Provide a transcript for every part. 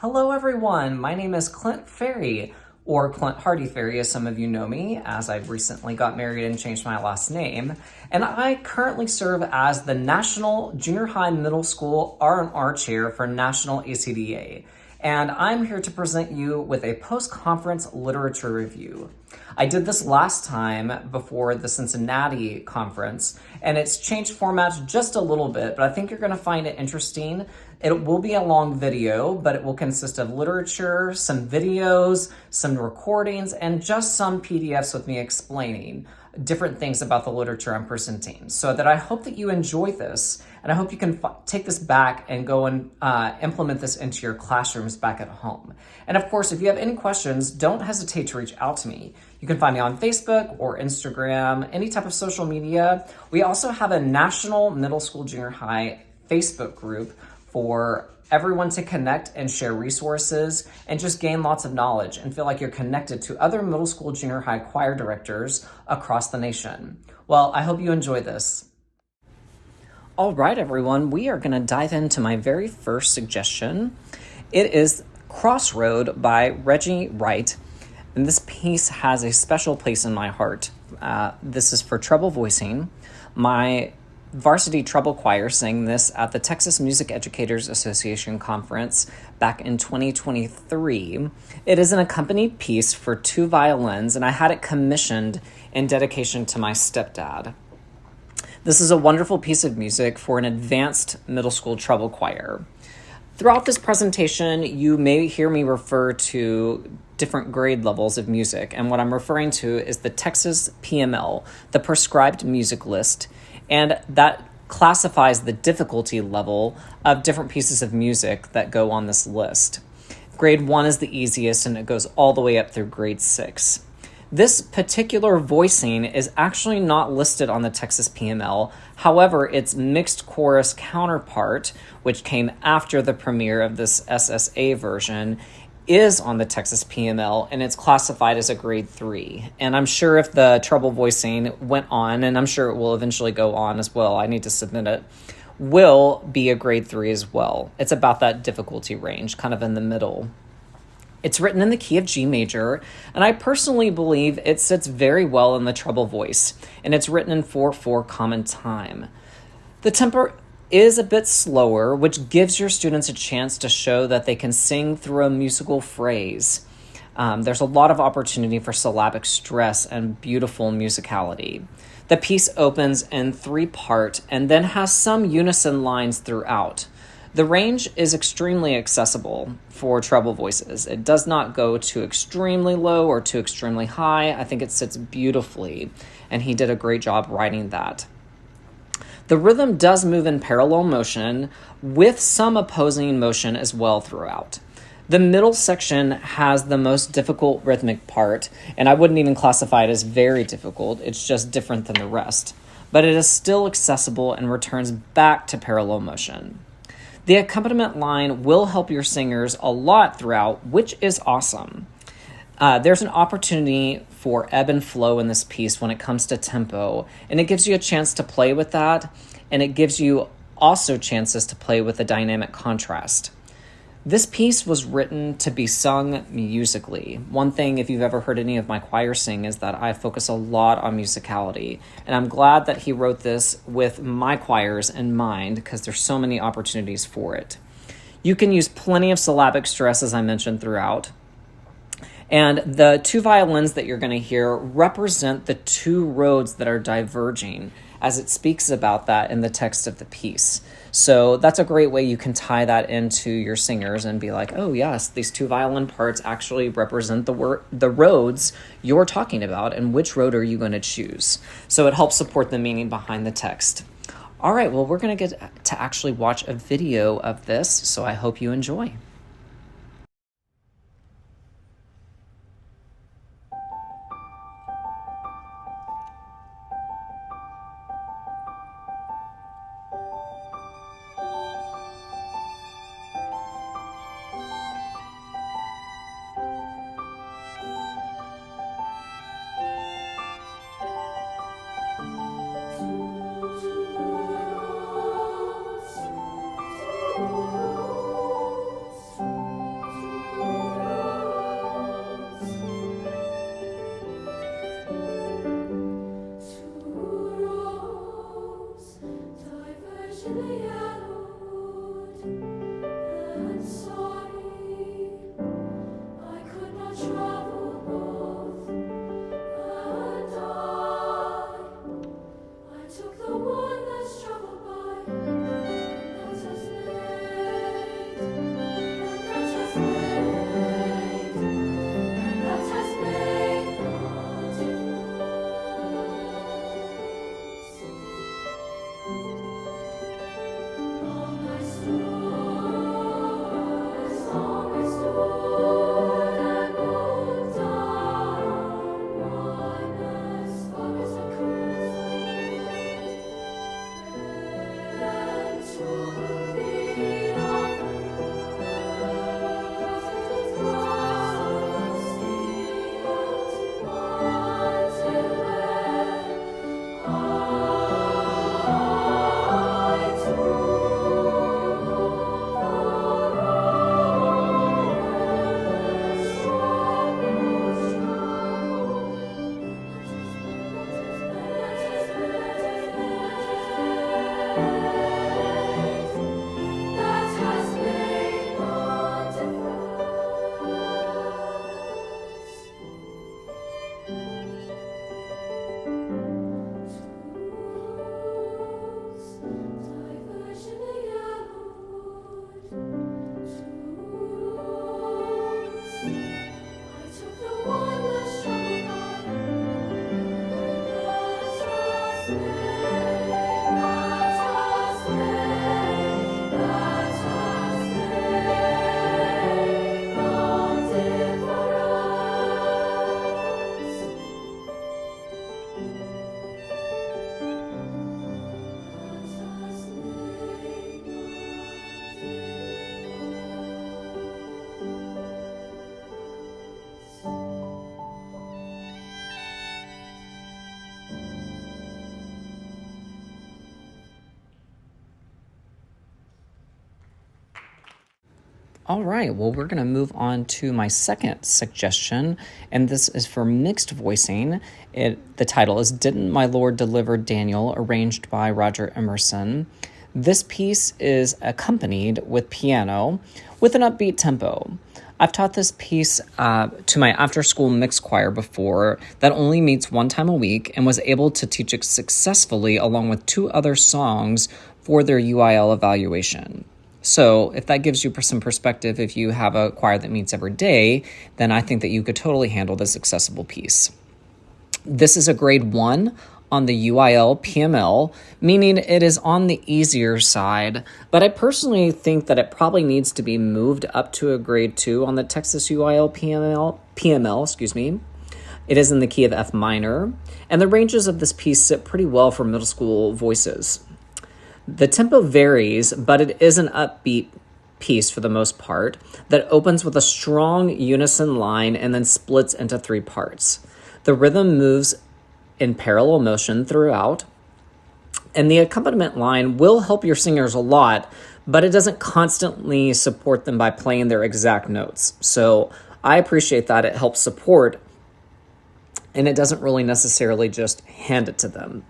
Hello everyone, my name is Clint Ferrie, or Clint Hardy Ferrie as some of you know me, as I recently got married and changed my last name, and I currently serve as the National Junior High Middle School R&R Chair for National ACDA, and I'm here to present you with a post-conference literature review. I did this last time before the Cincinnati conference, and it's changed formats just a little bit, but I think you're going to find it interesting. It will be a long video, but it will consist of literature, some videos, some recordings, and just some PDFs with me explaining different things about the literature I'm presenting. So that I hope that you enjoy this, and I hope you can take this back and go and implement this into your classrooms back at home. And of course, if you have any questions, don't hesitate to reach out to me. You can find me on Facebook or Instagram, any type of social media. We also have a National Middle School Junior High Facebook group for everyone to connect and share resources and just gain lots of knowledge and feel like you're connected to other middle school, junior high choir directors across the nation. Well, I hope you enjoy this. All right, everyone, we are going to dive into my very first suggestion. It is Crossroad by Reggie Wright, and this piece has a special place in my heart. This is for treble voicing. My varsity treble choir sang this at the Texas Music Educators Association conference back in 2023. It is an accompanied piece for 2 violins, and I had it commissioned in dedication to my stepdad. This is a wonderful piece of music for an advanced middle school treble choir. Throughout this presentation, you may hear me refer to different grade levels of music, and what I'm referring to is the Texas PML, the Prescribed Music List, and that classifies the difficulty level of different pieces of music that go on this list. Grade 1 is the easiest, and it goes all the way up through grade 6. This particular voicing is actually not listed on the Texas PML. However, its mixed chorus counterpart, which came after the premiere of this SSA version, is on the Texas PML, and it's classified as a grade 3. And I'm sure if the treble voicing went on, and I'm sure it will eventually go on as well, I need to submit it, will be a grade 3 as well. It's about that difficulty range, kind of in the middle. It's written in the key of G major, and I personally believe it sits very well in the treble voice, and it's written in 4/4 common time. The tempo is a bit slower, which gives your students a chance to show that they can sing through a musical phrase. There's a lot of opportunity for syllabic stress and beautiful musicality. The piece opens in 3-part and then has some unison lines throughout. The range is extremely accessible for treble voices. It does not go too extremely low or too extremely high. I think it sits beautifully, and he did a great job writing that. The rhythm does move in parallel motion with some opposing motion as well throughout. The middle section has the most difficult rhythmic part, and I wouldn't even classify it as very difficult. It's just different than the rest. But it is still accessible and returns back to parallel motion. The accompaniment line will help your singers a lot throughout, which is awesome. There's an opportunity for ebb and flow in this piece when it comes to tempo, and it gives you a chance to play with that, and it gives you also chances to play with the dynamic contrast. This piece was written to be sung musically. One thing, if you've ever heard any of my choir sing, is that I focus a lot on musicality, and I'm glad that he wrote this with my choirs in mind because there's so many opportunities for it. You can use plenty of syllabic stress, as I mentioned, throughout. And the 2 violins that you're going to hear represent the 2 roads that are diverging, as it speaks about that in the text of the piece. So that's a great way you can tie that into your singers and be like, oh yes, these 2 violin parts actually represent the roads you're talking about, and which road are you going to choose? So it helps support the meaning behind the text. All right, well, we're going to get to actually watch a video of this, so I hope you enjoy. All right, well, we're going to move on to my second suggestion, and this is for mixed voicing. The title is Didn't My Lord Deliver Daniel, arranged by Roger Emerson. This piece is accompanied with piano with an upbeat tempo. I've taught this piece to my after-school mixed choir before that only meets one time a week and was able to teach it successfully along with 2 other songs for their UIL evaluation. So if that gives you some perspective, if you have a choir that meets every day, then I think that you could totally handle this accessible piece. This is a grade 1 on the UIL PML, meaning it is on the easier side, but I personally think that it probably needs to be moved up to a grade 2 on the Texas UIL PML. It is in the key of F minor, and the ranges of this piece sit pretty well for middle school voices. The tempo varies, but it is an upbeat piece for the most part that opens with a strong unison line and then splits into 3 parts. The rhythm moves in parallel motion throughout, and the accompaniment line will help your singers a lot, but it doesn't constantly support them by playing their exact notes. So I appreciate that it helps support, and it doesn't really necessarily just hand it to them.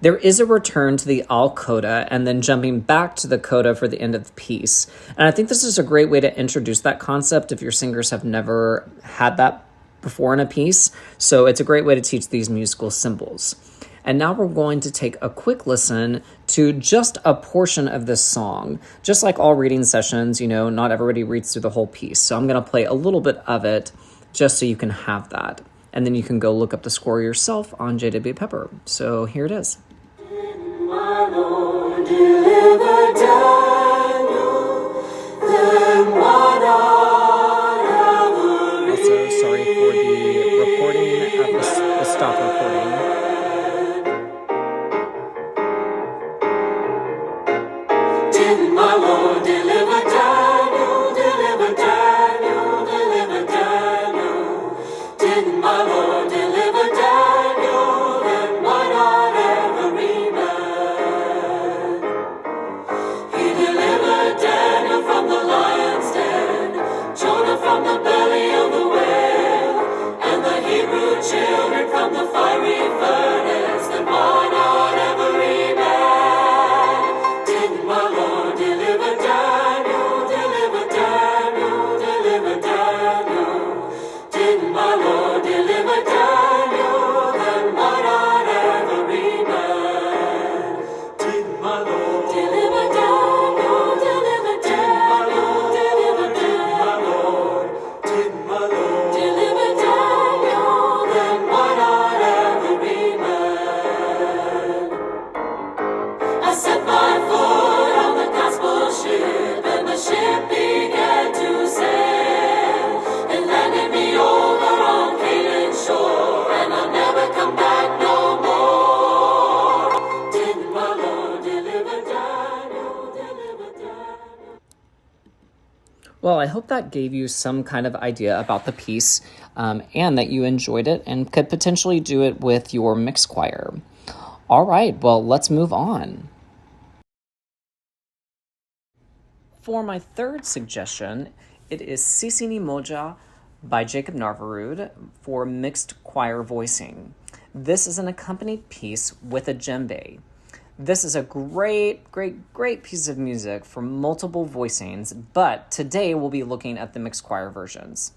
There is a return to the al coda and then jumping back to the coda for the end of the piece. And I think this is a great way to introduce that concept if your singers have never had that before in a piece. So it's a great way to teach these musical symbols. And now we're going to take a quick listen to just a portion of this song. Just like all reading sessions, not everybody reads through the whole piece. So I'm going to play a little bit of it just so you can have that. And then you can go look up the score yourself on J.W. Pepper. So here it is. My Lord, deliver Daniel, then why not ever Also, sorry for the recording of the stop recording. Didn't my Lord deliver Daniel, deliver Daniel, deliver Daniel? Didn't my Lord deliver Daniel, then why not every man? He delivered Daniel from the lion's den, Jonah from the belly of the whale, and the Hebrew children from the fiery furnace, then why not every man? Didn't my Lord deliver Daniel, deliver Daniel, deliver Daniel? Didn't my Lord deliver Daniel, then why not every man? Didn't my Lord deliver Daniel, deliver Daniel, deliver Daniel? Didn't my Lord deliver Daniel, then why not every man? I set my foot on the gospel ship, and the ship began to sail. It landed me over on Canaan shore, and I'll never come back no more. Didn't my Lord deliver Daniel, deliver Daniel? Well, I hope that gave you some kind of idea about the piece and that you enjoyed it and could potentially do it with your mixed choir. All right, well, let's move on. For my third suggestion, it is Sisini Moja by Jacob Narvarud for mixed choir voicing. This is an accompanied piece with a djembe. This is a great piece of music for multiple voicings, but today we'll be looking at the mixed choir versions.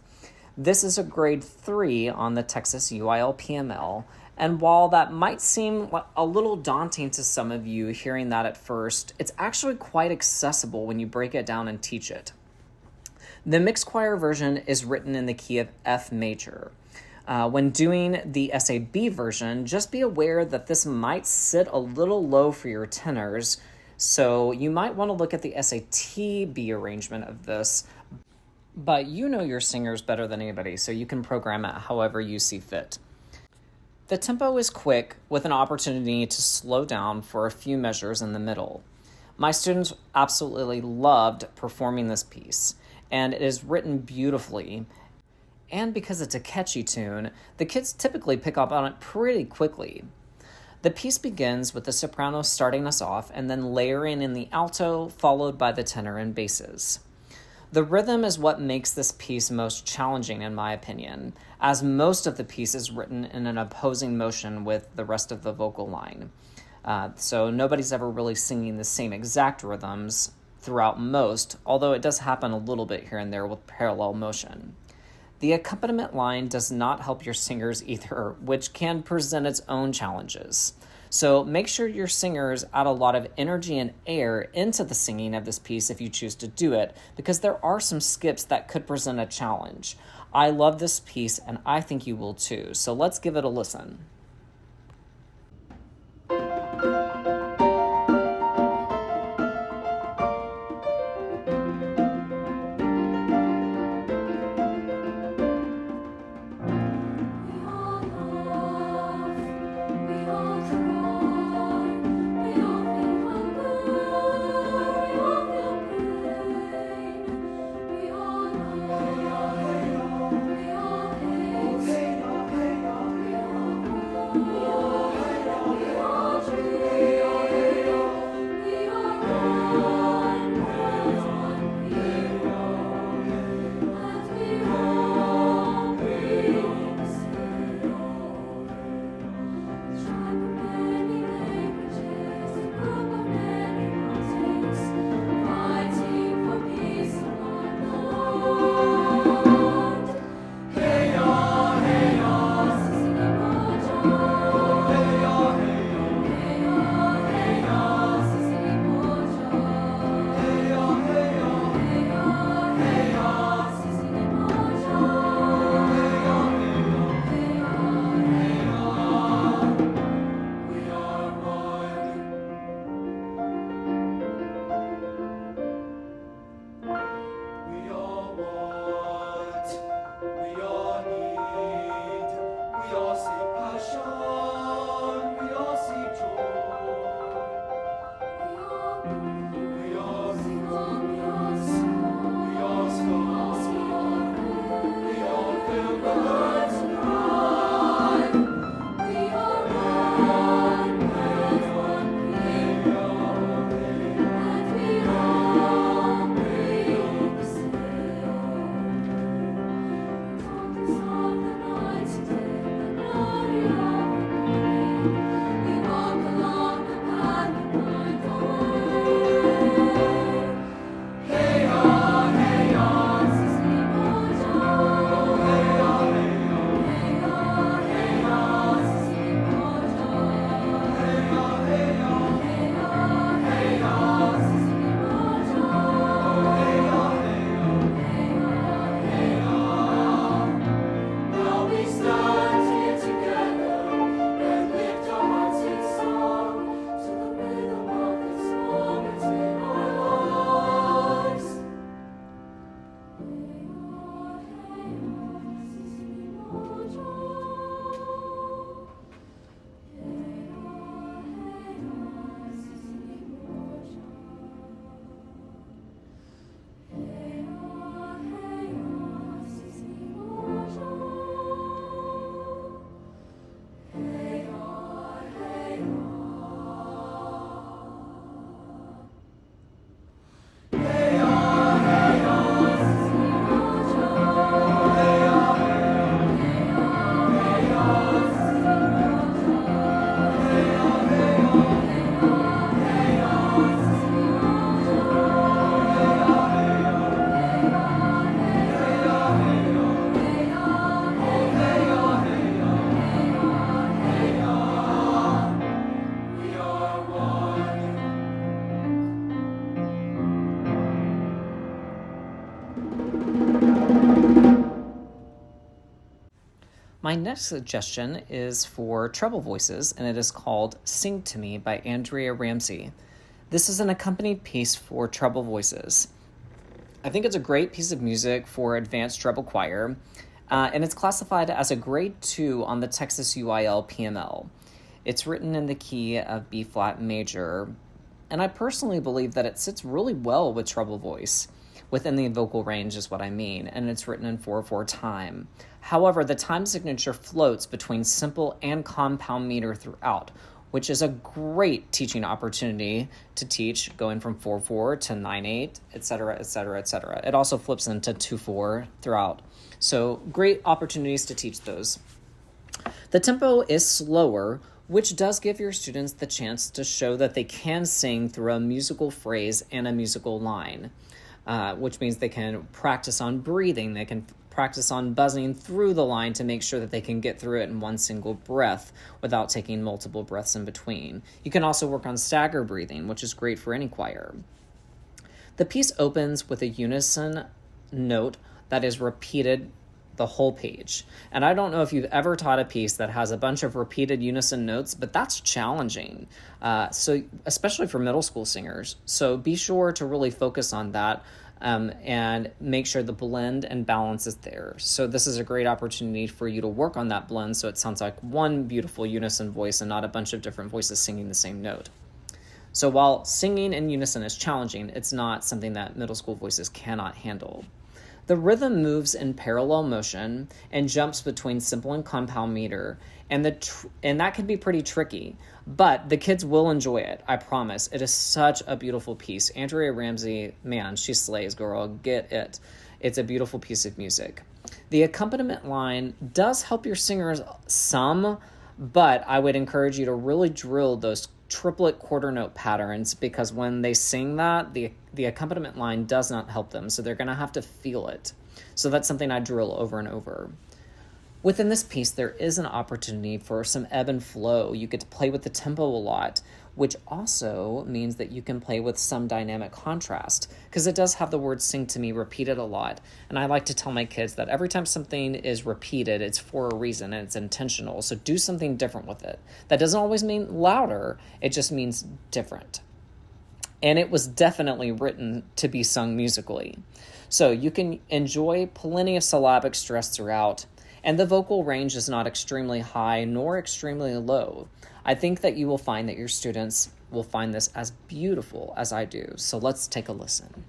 This is a grade 3 on the Texas UIL PML, and while that might seem a little daunting to some of you hearing that at first, it's actually quite accessible when you break it down and teach it. The mixed choir version is written in the key of F major. When doing the SAB version, just be aware that this might sit a little low for your tenors, so you might want to look at the SAT-B arrangement of this, but you know your singers better than anybody, so you can program it however you see fit. The tempo is quick, with an opportunity to slow down for a few measures in the middle. My students absolutely loved performing this piece, and it is written beautifully. And because it's a catchy tune, the kids typically pick up on it pretty quickly. The piece begins with the soprano starting us off and then layering in the alto, followed by the tenor and basses. The rhythm is what makes this piece most challenging, in my opinion, as most of the piece is written in an opposing motion with the rest of the vocal line. So nobody's ever really singing the same exact rhythms throughout most, although it does happen a little bit here and there with parallel motion. The accompaniment line does not help your singers either, which can present its own challenges. So make sure your singers add a lot of energy and air into the singing of this piece if you choose to do it, because there are some skips that could present a challenge. I love this piece, and I think you will too, so let's give it a listen. My next suggestion is for treble voices, and it is called Sing to Me by Andrea Ramsey. This is an accompanied piece for treble voices. I think it's a great piece of music for advanced treble choir, and it's classified as a grade 2 on the Texas UIL PML. It's written in the key of B flat major, and I personally believe that it sits really well with treble voice. Within the vocal range is what I mean, and it's written in 4/4 time. However, the time signature floats between simple and compound meter throughout, which is a great teaching opportunity to teach going from 4/4 to 9/8, etc., etc., etc. It also flips into 2/4 throughout. So great opportunities to teach those. The tempo is slower, which does give your students the chance to show that they can sing through a musical phrase and a musical line, which means they can practice on breathing, they can practice on buzzing through the line to make sure that they can get through it in one single breath without taking multiple breaths in between. You can also work on stagger breathing, which is great for any choir. The piece opens with a unison note that is repeated the whole page. And I don't know if you've ever taught a piece that has a bunch of repeated unison notes, but that's challenging. So especially for middle school singers. So be sure to really focus on that and make sure the blend and balance is there. So this is a great opportunity for you to work on that blend so it sounds like one beautiful unison voice and not a bunch of different voices singing the same note. So while singing in unison is challenging, it's not something that middle school voices cannot handle. The rhythm moves in parallel motion and jumps between simple and compound meter, and that can be pretty tricky, but the kids will enjoy it, I promise. It is such a beautiful piece. Andrea Ramsey, man, she slays, girl. Get it. It's a beautiful piece of music. The accompaniment line does help your singers some, but I would encourage you to really drill those triplet quarter note patterns, because when they sing that, the accompaniment line does not help them, so they're going to have to feel it. So that's something I drill over and over. Within this piece, there is an opportunity for some ebb and flow. You get to play with the tempo a lot, which also means that you can play with some dynamic contrast, because it does have the word sing to me repeated a lot. And I like to tell my kids that every time something is repeated, it's for a reason and it's intentional. So do something different with it. That doesn't always mean louder, it just means different. And it was definitely written to be sung musically. So you can enjoy plenty of syllabic stress throughout, and the vocal range is not extremely high nor extremely low. I think that you will find that your students will find this as beautiful as I do. So let's take a listen.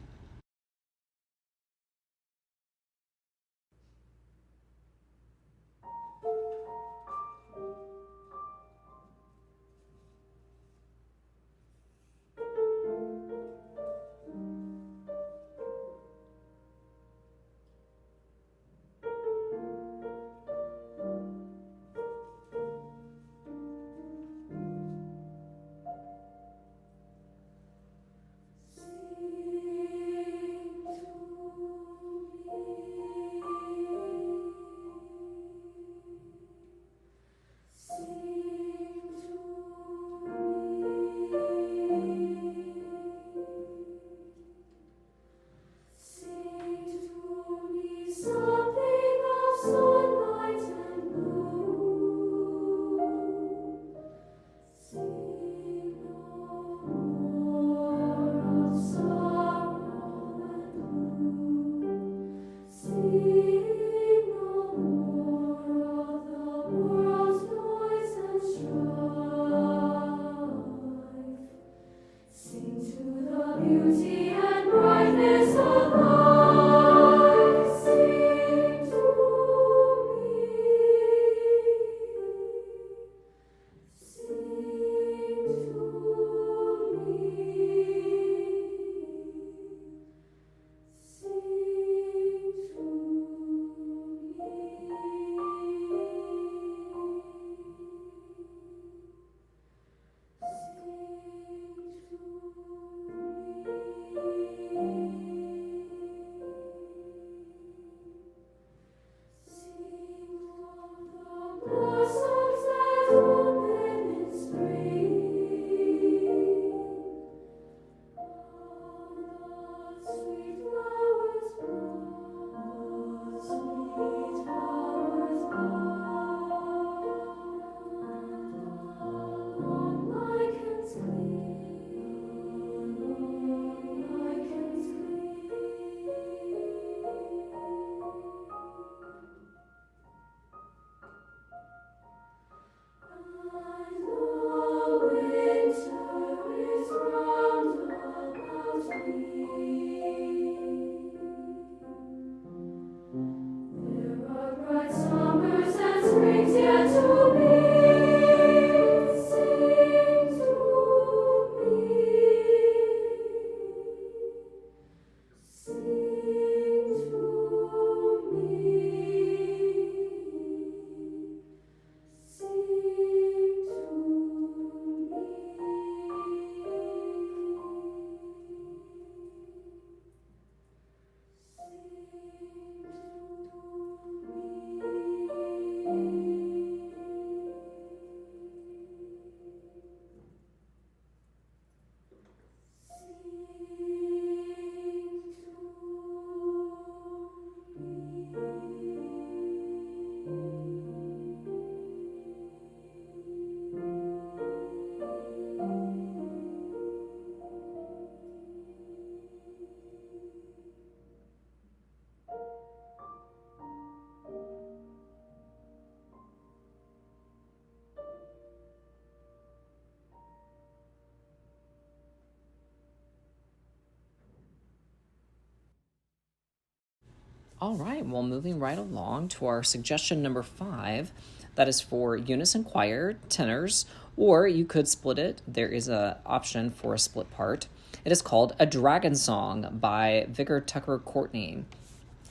All right, well, moving right along to our suggestion number 5, that is for unison choir, tenors, or you could split it. There is an option for a split part. It is called A Dragon Song by Vicar Tucker Courtney.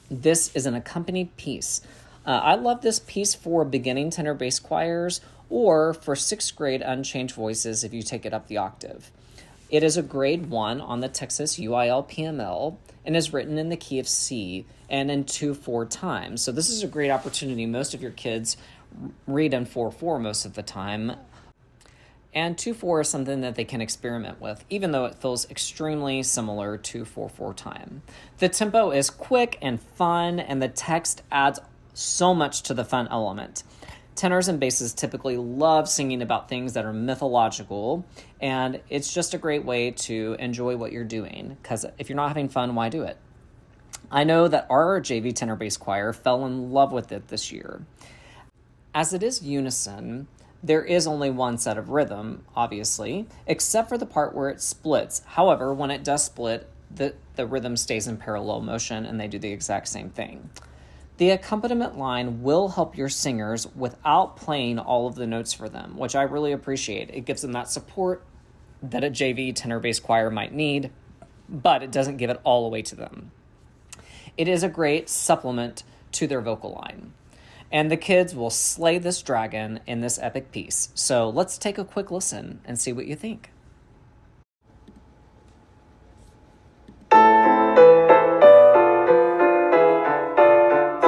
This is an accompanied piece. I love this piece for beginning tenor bass choirs or for 6th grade unchanged voices if you take it up the octave. It is a grade 1 on the Texas UIL PML and is written in the key of C and in 2/4 time. So this is a great opportunity. Most of your kids read in 4/4 most of the time. And 2/4 is something that they can experiment with, even though it feels extremely similar to 4/4 time. The tempo is quick and fun, and the text adds so much to the fun element. Tenors and basses typically love singing about things that are mythological, and it's just a great way to enjoy what you're doing, because if you're not having fun, why do it? I know that our JV tenor bass choir fell in love with it this year. As it is unison, there is only one set of rhythm, obviously, except for the part where it splits. However, when it does split, the rhythm stays in parallel motion and they do the exact same thing. The accompaniment line will help your singers without playing all of the notes for them, which I really appreciate. It gives them that support that a JV tenor bass choir might need, but it doesn't give it all away to them. It is a great supplement to their vocal line. And the kids will slay this dragon in this epic piece. So let's take a quick listen and see what you think.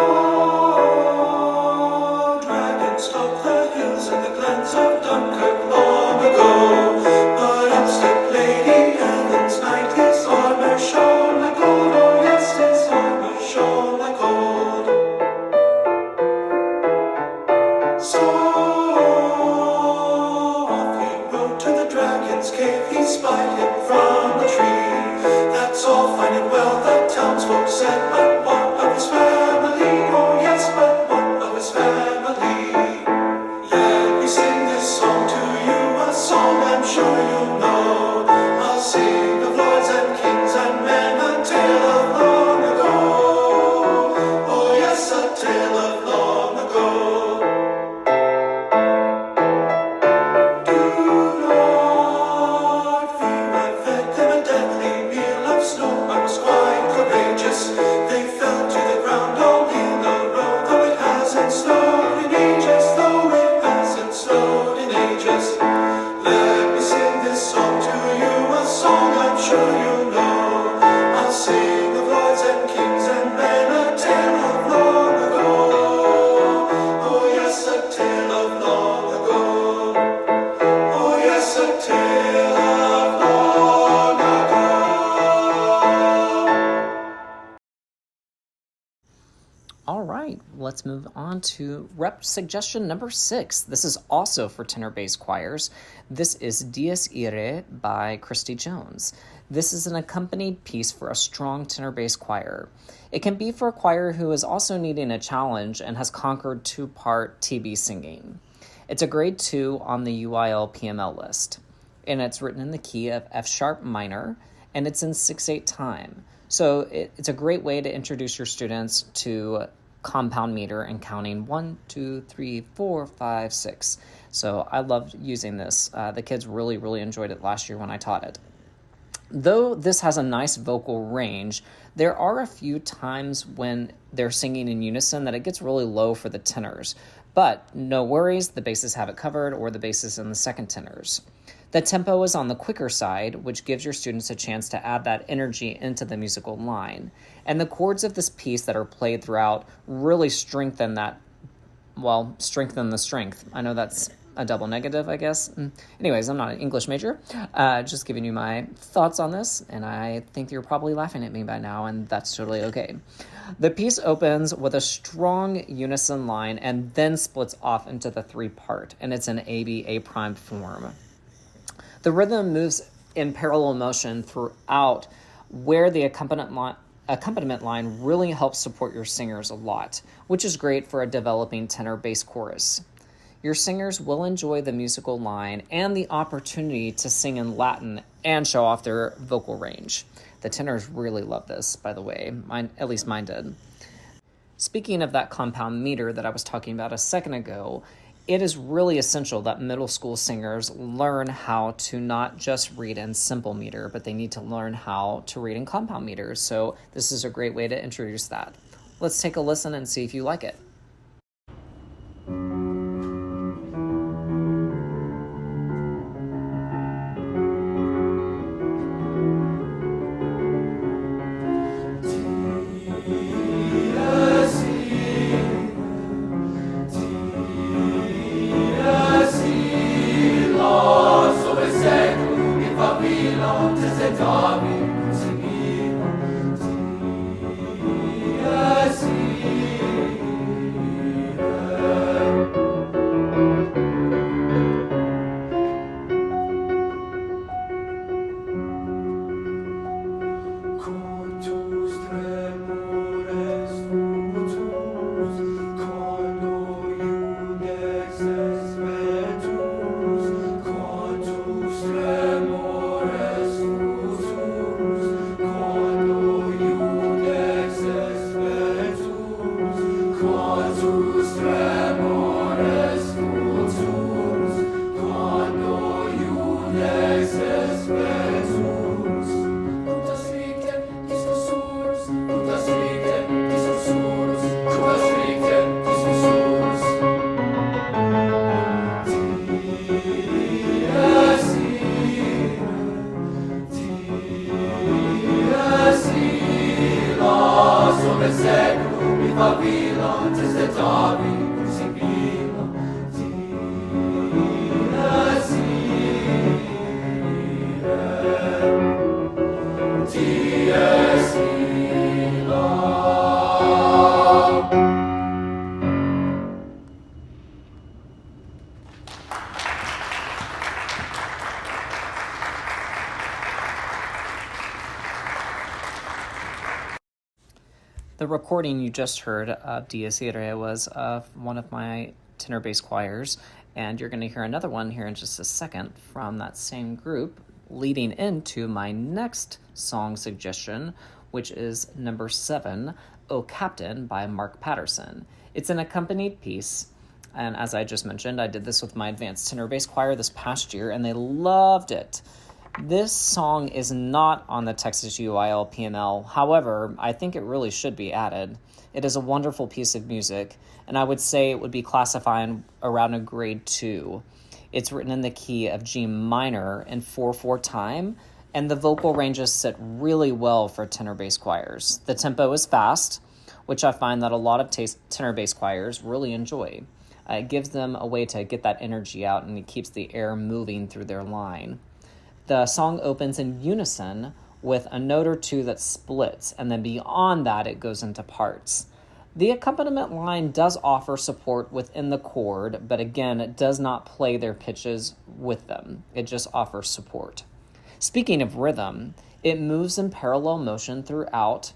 Oh, dragons stalk the hills and the glens of Dunkirk long ago. But upstep Lady Helen's knight, his armor shone like gold. Oh yes, his armor shone like gold. So off he rode to the dragon's cave. He spied him from the tree. That's all fine and well, the townsfolk said, but what of his family? Oh yes, but what of his family? Let me sing this song to you, a song I'm sure you know. I'll sing of lords and kings and men, a tale of long ago. Oh yes, a tale of long ago. Do not fear, I fed them a deadly meal of snow. I was quite courageous. They fell to the ground all in a row, though it hasn't snowed in ages, though it hasn't snowed in ages. Let me sing this song to you, a song I'm sure you know. I'll sing of lords and kings and men, a tale of long ago. Oh yes, a tale of long ago. Oh yes, a tale of long ago. All right, let's move on to rep suggestion number 6. This is also for tenor bass choirs. This is Dies Irae by Christy Jones. This is an accompanied piece for a strong tenor bass choir. It can be for a choir who is also needing a challenge and has conquered 2-part TB singing. It's a grade 2 on the UIL PML list, and it's written in the key of F sharp minor, and it's in 6/8 time. So it's a great way to introduce your students to compound meter and counting 1, 2, 3, 4, 5, 6. So I loved using this. The kids really, really enjoyed it last year when I taught it. Though this has a nice vocal range, there are a few times when they're singing in unison that it gets really low for the tenors. But no worries, the basses have it covered, or the basses and the second tenors. The tempo is on the quicker side, which gives your students a chance to add that energy into the musical line. And the chords of this piece that are played throughout really strengthen the strength. I know that's a double negative, I guess. Anyways, I'm not an English major. Just giving you my thoughts on this, and I think you're probably laughing at me by now, and that's totally okay. The piece opens with a strong unison line and then splits off into the three-part, and it's an A-B-A prime form. The rhythm moves in parallel motion throughout, where the accompaniment line really helps support your singers a lot, which is great for a developing tenor bass chorus. Your singers will enjoy the musical line and the opportunity to sing in Latin and show off their vocal range. The tenors really love this, by the way. At least mine did. Speaking of that compound meter that I was talking about a second ago, it is really essential that middle school singers learn how to not just read in simple meter, but they need to learn how to read in compound meters. So this is a great way to introduce that. Let's take a listen and see if you like it. The recording you just heard of Dies Irae was of one of my tenor bass choirs, and you're going to hear another one here in just a second from that same group, leading into my next song suggestion, which is number 7, O Captain by Mark Patterson. It's an accompanied piece, and as I just mentioned, I did this with my advanced tenor bass choir this past year, and they loved it. This song is not on the Texas UIL P&L. However, I think it really should be added. It is a wonderful piece of music, and I would say it would be classifying around a grade 2. It's written in the key of G minor in 4/4 time, and the vocal ranges sit really well for tenor bass choirs. The tempo is fast, which I find that a lot of tenor bass choirs really enjoy. It gives them a way to get that energy out, and it keeps the air moving through their line. The song opens in unison with a note or two that splits, and then beyond that, it goes into parts. The accompaniment line does offer support within the chord, but again, it does not play their pitches with them. It just offers support. Speaking of rhythm, it moves in parallel motion throughout,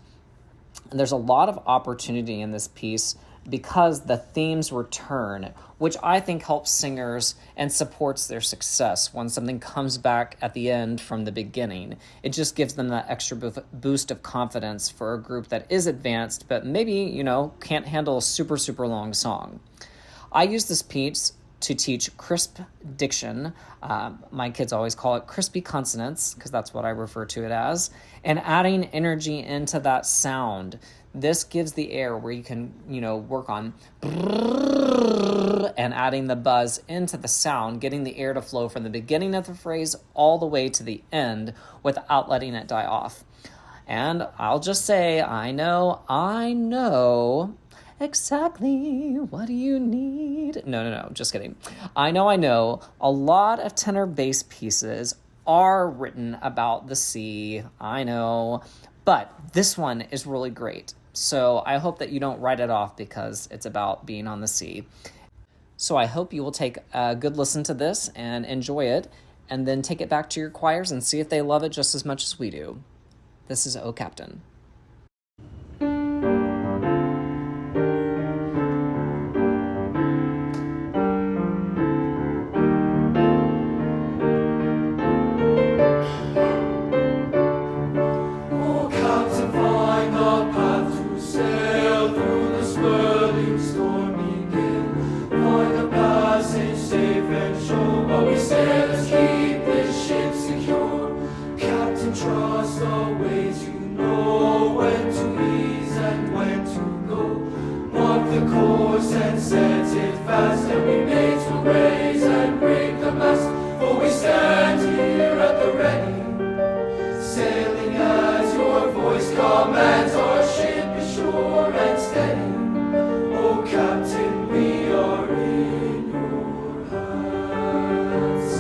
and there's a lot of opportunity in this piece because the themes return, which I think helps singers and supports their success when something comes back at the end from the beginning. It just gives them that extra boost of confidence for a group that is advanced, but maybe, can't handle a super, super long song. I use this piece to teach crisp diction. My kids always call it crispy consonants because that's what I refer to it as. And adding energy into that sound. This gives the air where you can, work on and adding the buzz into the sound, getting the air to flow from the beginning of the phrase all the way to the end without letting it die off. And I'll just say, I know exactly what do you need. No, just kidding. I know. A lot of tenor bass pieces are written about the sea. I know. But this one is really great. So I hope that you don't write it off because it's about being on the sea. So I hope you will take a good listen to this and enjoy it, and then take it back to your choirs and see if they love it just as much as we do. This is O Captain. Trust the ways, you know when to ease and when to go. Mark the course and set it fast, and we made to raise and break the mast. For we stand here at the ready, sailing as your voice commands. Our ship is sure and steady. Oh, Captain, we are in your hands.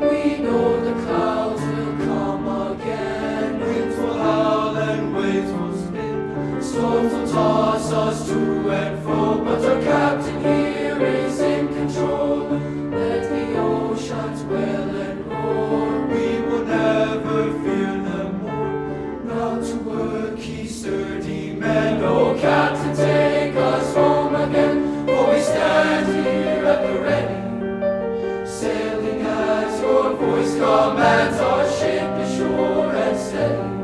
We know the clouds will come again, winds will howl and waves will spin, storms will toss us to and fro, but our captain here is in control. Let the oceans wail and roar, we will never fear them more. Now to work, ye sturdy men, oh Captain, take us home again, for we stand here at the ready, sailing as your voice commands. Our ship is sure and steady.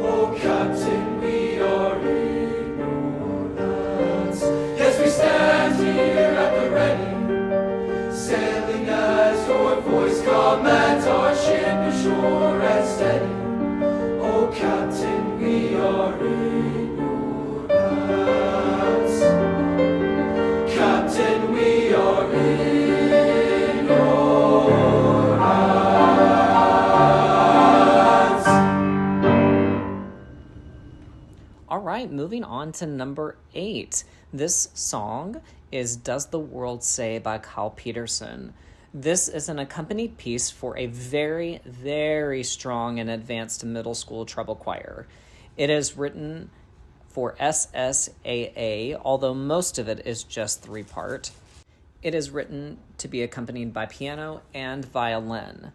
Oh, Captain, we are in your hands. Yes, we stand here at the ready, sailing as your voice commands. Our ship is sure and steady. Oh, Captain, we are in your hands. Captain, we are in your hands. All right, moving on to number 8. This song is Does the World Say by Kyle Peterson. This is an accompanied piece for a very, very strong and advanced middle school treble choir. It is written for SSAA, although most of it is just 3-part. It is written to be accompanied by piano and violin.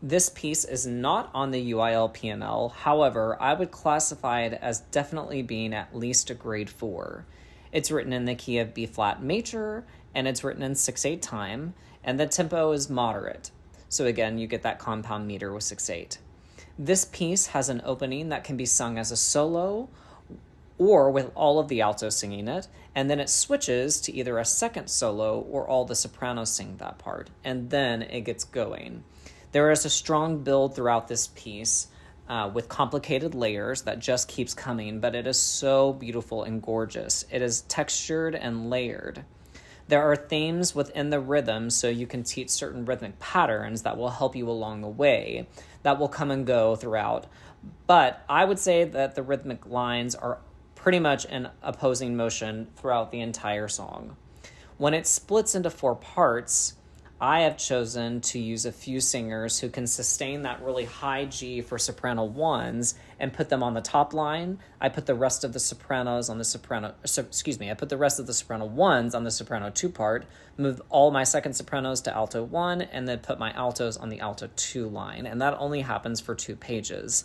This piece is not on the UIL P&L. However, I would classify it as definitely being at least a grade 4. It's written in the key of B-flat major, and it's written in 6/8 time, and the tempo is moderate. So again, you get that compound meter with 6/8. This piece has an opening that can be sung as a solo or with all of the altos singing it, and then it switches to either a second solo or all the sopranos sing that part, and then it gets going. There is a strong build throughout this piece with complicated layers that just keeps coming, but it is so beautiful and gorgeous. It is textured and layered. There are themes within the rhythm, so you can teach certain rhythmic patterns that will help you along the way, that will come and go throughout. But I would say that the rhythmic lines are pretty much in opposing motion throughout the entire song. When it splits into 4 parts, I have chosen to use a few singers who can sustain that really high G for soprano 1s and put them on the top line. I put the rest of the sopranos on the I put the rest of the soprano 1s on the soprano 2 part, move all my second sopranos to alto 1, and then put my altos on the alto 2 line. And that only happens for 2 pages.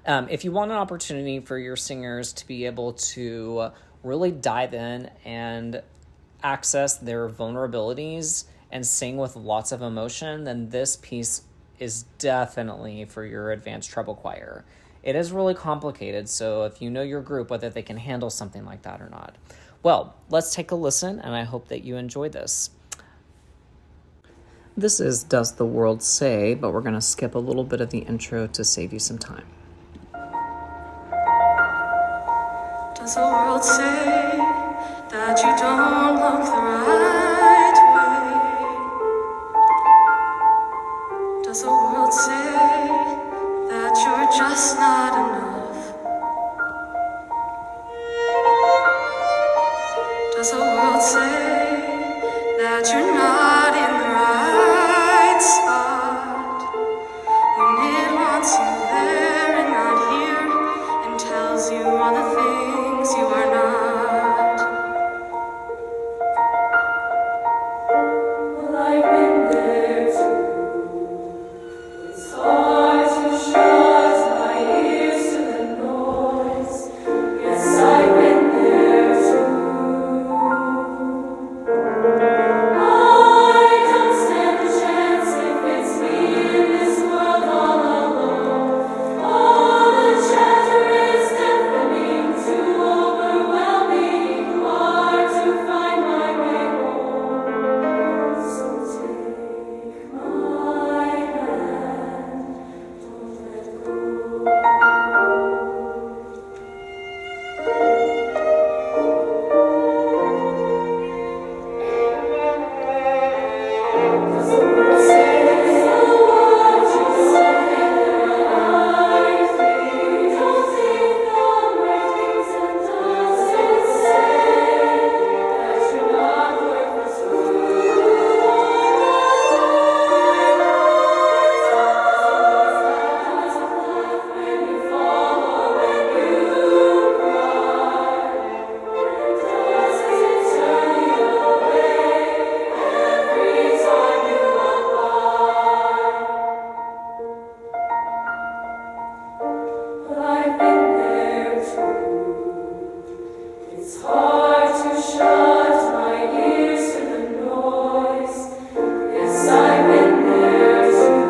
If you want an opportunity for your singers to be able to really dive in and access their vulnerabilities and sing with lots of emotion, then this piece is definitely for your advanced treble choir. It is really complicated, so if you know your group, whether they can handle something like that or not. Well, let's take a listen, and I hope that you enjoy this. This is Does the World Say, but we're going to skip a little bit of the intro to save you some time. Does the world say that you don't look the right way? Does the world say that you're just not enough? Does the world say that you're not in the right spot? When it wants you there and not here, and tells you all the things you are not. Well, I've been there too. It's hard to shut my ears to the noise. Yes, I've been there too. I don't stand a chance if it's me in this world all alone. All the chatter is deafening, too overwhelming, hard to find my way home. So take my hand, don't let go. Does the world say what you say right thing? Don't think the right things, and does it say that you're not worth the when you fall or when you cry? Does it turn you away every time you apply? But I've been there too. It's hard to shut my ears to the noise. Yes, I've been there too.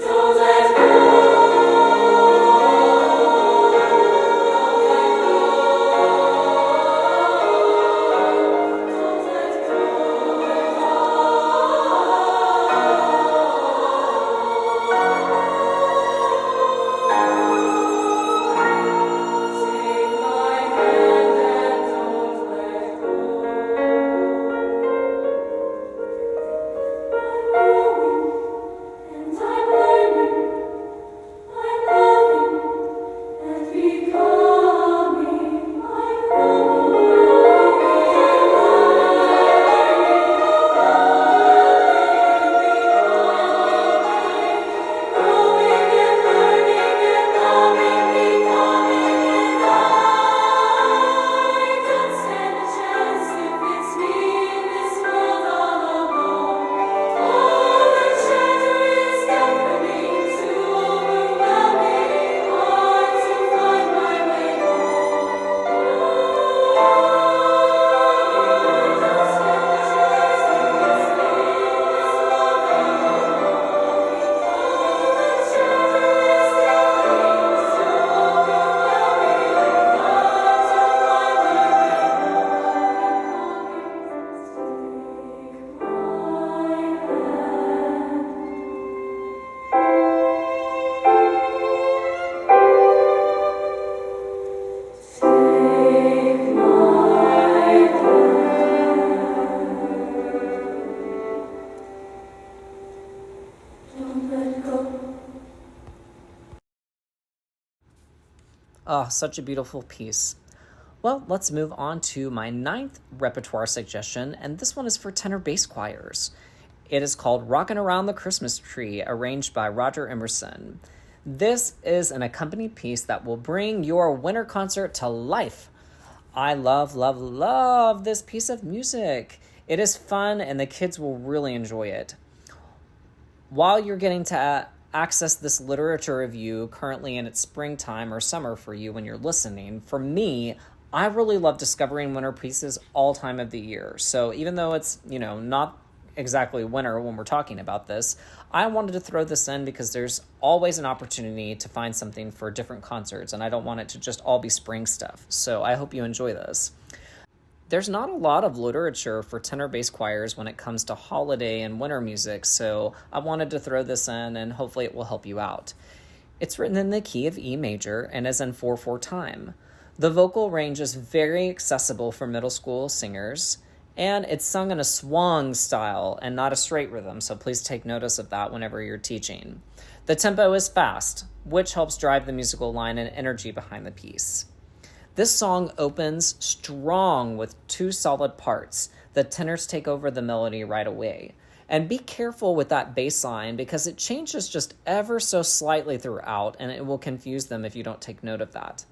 Don't let go. Don't let go. Take my hand and don't let go. I'm growing and I'm learning. I'm loving and becoming. I'm growing and learning and loving, becoming, and I don't stand a chance if it's me in this world all alone. All the chatter is deafening, too overwhelming, hard to find my way home. Don't stand a chance if it's me in this world all alone. All the chatter is deafening, too overwhelming, hard to find my way Take my don't let go. Oh, such a beautiful piece. Well, let's move on to my 9th repertoire suggestion, and this one is for tenor bass choirs. It is called Rockin' Around the Christmas Tree, arranged by Roger Emerson. This is an accompanied piece that will bring your winter concert to life. I love, love, love this piece of music. It is fun and the kids will really enjoy it. While you're getting to access this literature review currently in its springtime or summer for you when you're listening, for me, I really love discovering winter pieces all time of the year. So even though it's, not exactly winter when we're talking about this, I wanted to throw this in because there's always an opportunity to find something for different concerts, and I don't want it to just all be spring stuff. So I hope you enjoy this. There's not a lot of literature for tenor bass choirs when it comes to holiday and winter music, so I wanted to throw this in and hopefully it will help you out. It's written in the key of E major and is in 4/4 time. The vocal range is very accessible for middle school singers, and it's sung in a swung style and not a straight rhythm, so please take notice of that whenever you're teaching. The tempo is fast, which helps drive the musical line and energy behind the piece. This song opens strong with 2 solid parts. The tenors take over the melody right away. And be careful with that bass line because it changes just ever so slightly throughout, and it will confuse them if you don't take note of that.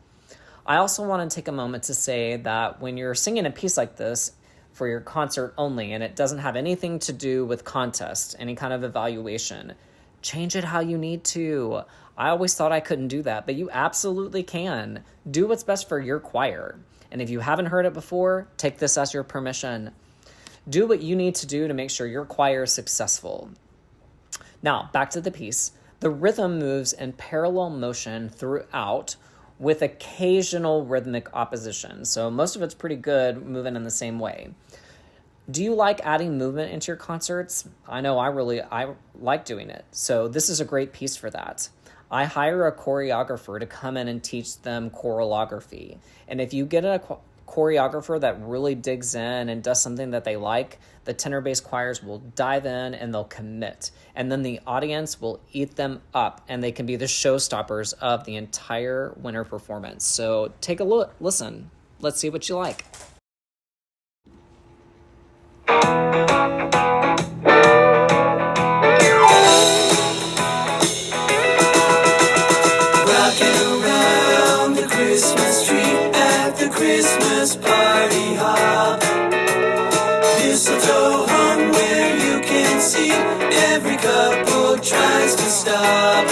I also want to take a moment to say that when you're singing a piece like this for your concert only, and it doesn't have anything to do with contest, any kind of evaluation, change it how you need to. I always thought I couldn't do that, but you absolutely can. Do what's best for your choir. And if you haven't heard it before, take this as your permission. Do what you need to do to make sure your choir is successful. Now, back to the piece. The rhythm moves in parallel motion throughout with occasional rhythmic opposition. So most of it's pretty good moving in the same way. Do you like adding movement into your concerts? I know I like doing it. So this is a great piece for that. I hire a choreographer to come in and teach them choreography. And if you get a choreographer that really digs in and does something that they like, the tenor bass choirs will dive in and they'll commit. And then the audience will eat them up and they can be the showstoppers of the entire winter performance. So take a look, listen. Let's see what you like. Christmas party hop. Mistletoe hung where you can see. Every couple tries to stop.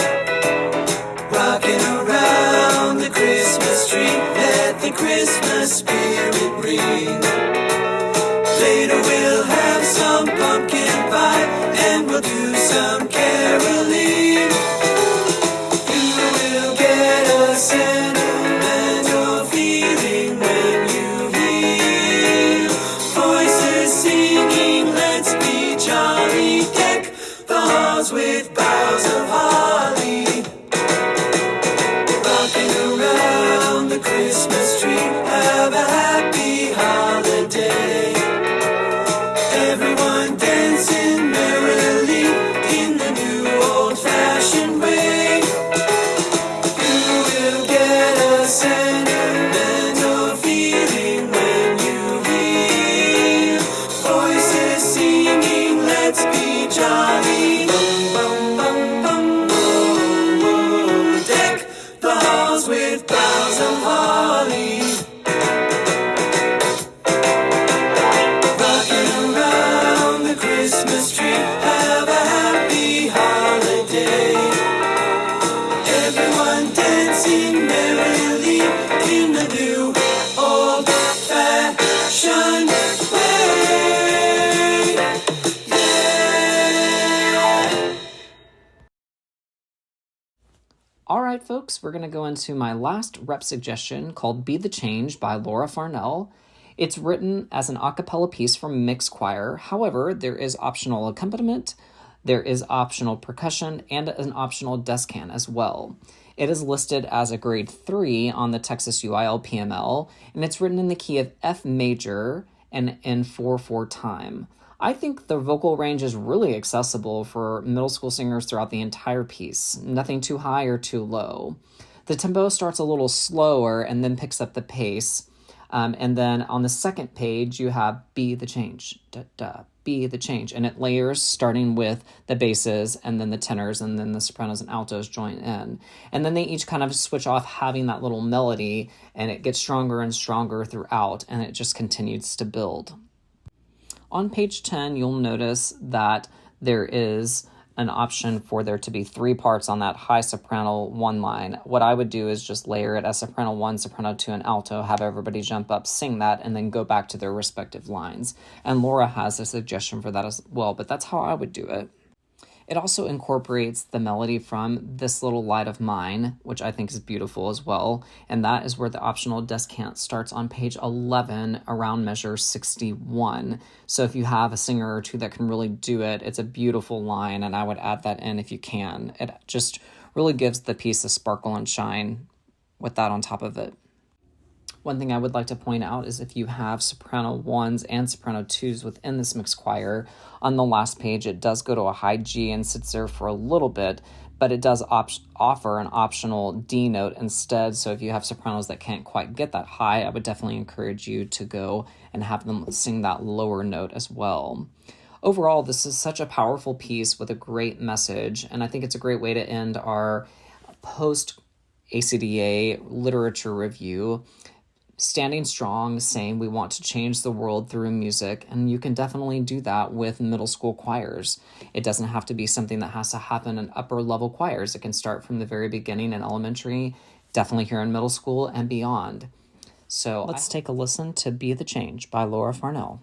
Rocking around the Christmas tree. Let the Christmas spirit ring. Later we'll have some pumpkin pie and we'll do some caroling. You will get a sentimental feeling when you hear voices singing, let's be jolly, deck the halls with boughs of holly. Rocking around the Christmas tree, have a happy holiday. Everyone dancing merrily in the new old-fashioned way. You will get a sentimental feeling when you hear voices singing, let's be jolly. Bum, bum, bum, bum, oh, oh. Deck the halls with boughs of holly. Rocking around the Christmas tree, have a happy holiday. Everyone dancing merrily in the new old-fashioned way. Yeah. All right, folks, we're going to go into my last rep suggestion called Be the Change by Laura Farnell. It's written as an a cappella piece for mixed choir. However, there is optional accompaniment, there is optional percussion, and an optional descant as well. It is listed as a grade 3 on the Texas UIL PML, and it's written in the key of F major and in 4/4 time. I think the vocal range is really accessible for middle school singers throughout the entire piece, nothing too high or too low. The tempo starts a little slower and then picks up the pace. And then on the second page, you have Be the Change, Be the Change. And it layers starting with the basses and then the tenors and then the sopranos and altos join in. And then they each kind of switch off having that little melody, and it gets stronger and stronger throughout, and it just continues to build. On page 10, you'll notice that there is an option for there to be 3 parts on that high soprano 1 line. What I would do is just layer it as soprano 1, soprano 2, and alto, have everybody jump up, sing that, and then go back to their respective lines. And Laura has a suggestion for that as well, but that's how I would do it. It also incorporates the melody from This Little Light of Mine, which I think is beautiful as well. And that is where the optional descant starts on page 11 around measure 61. So if you have a singer or two that can really do it, it's a beautiful line, and I would add that in if you can. It just really gives the piece a sparkle and shine with that on top of it. One thing I would like to point out is if you have soprano 1s and soprano 2s within this mixed choir, on the last page it does go to a high G and sits there for a little bit, but it does offer an optional D note instead. So if you have sopranos that can't quite get that high, I would definitely encourage you to go and have them sing that lower note as well. Overall, this is such a powerful piece with a great message, and I think it's a great way to end our post-ACDA literature review. Standing strong, saying we want to change the world through music, and you can definitely do that with middle school choirs. It doesn't have to be something that has to happen in upper level choirs. It can start from the very beginning in elementary, definitely here in middle school and beyond. So let's take a listen to Be the Change by Laura Farnell.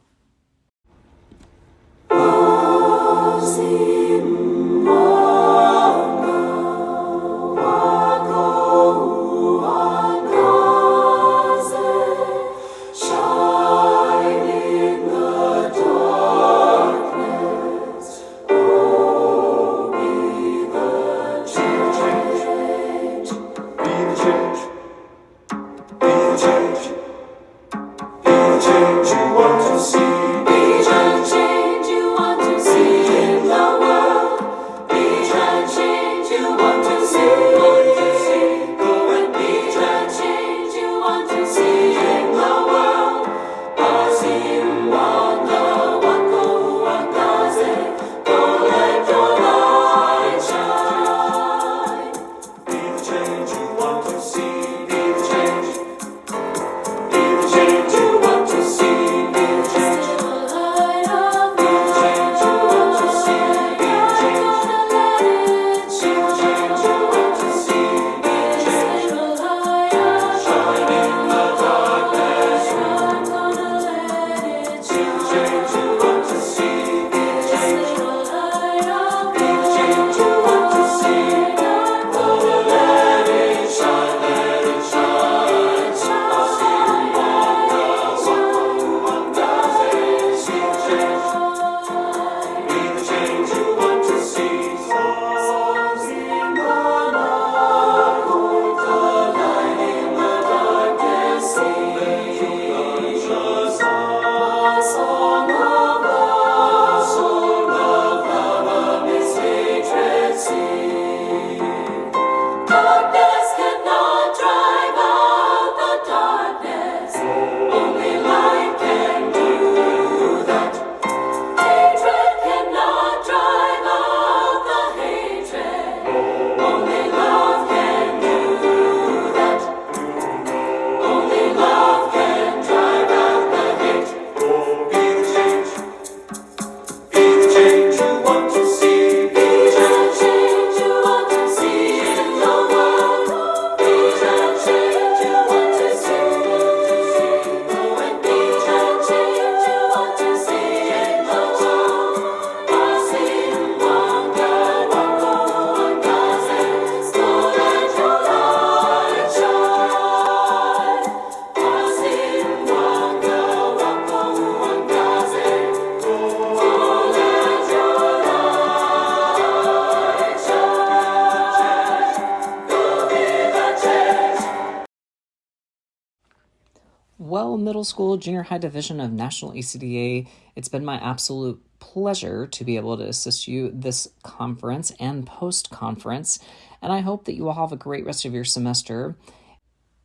Well, middle school, junior high division of National ACDA, it's been my absolute pleasure to be able to assist you this conference and post-conference, and I hope that you will have a great rest of your semester.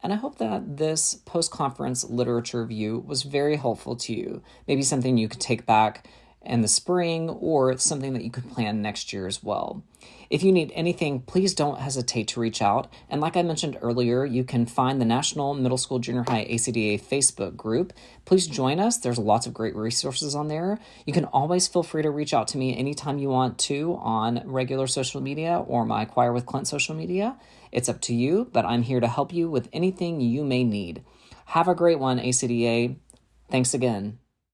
And I hope that this post-conference literature review was very helpful to you. Maybe something you could take back in the spring, or it's something that you could plan next year as well. If you need anything, please don't hesitate to reach out. And like I mentioned earlier, you can find the National Middle School Junior High ACDA Facebook group. Please join us. There's lots of great resources on there. You can always feel free to reach out to me anytime you want to on regular social media or my Choir with Clint social media. It's up to you, but I'm here to help you with anything you may need. Have a great one, ACDA. Thanks again.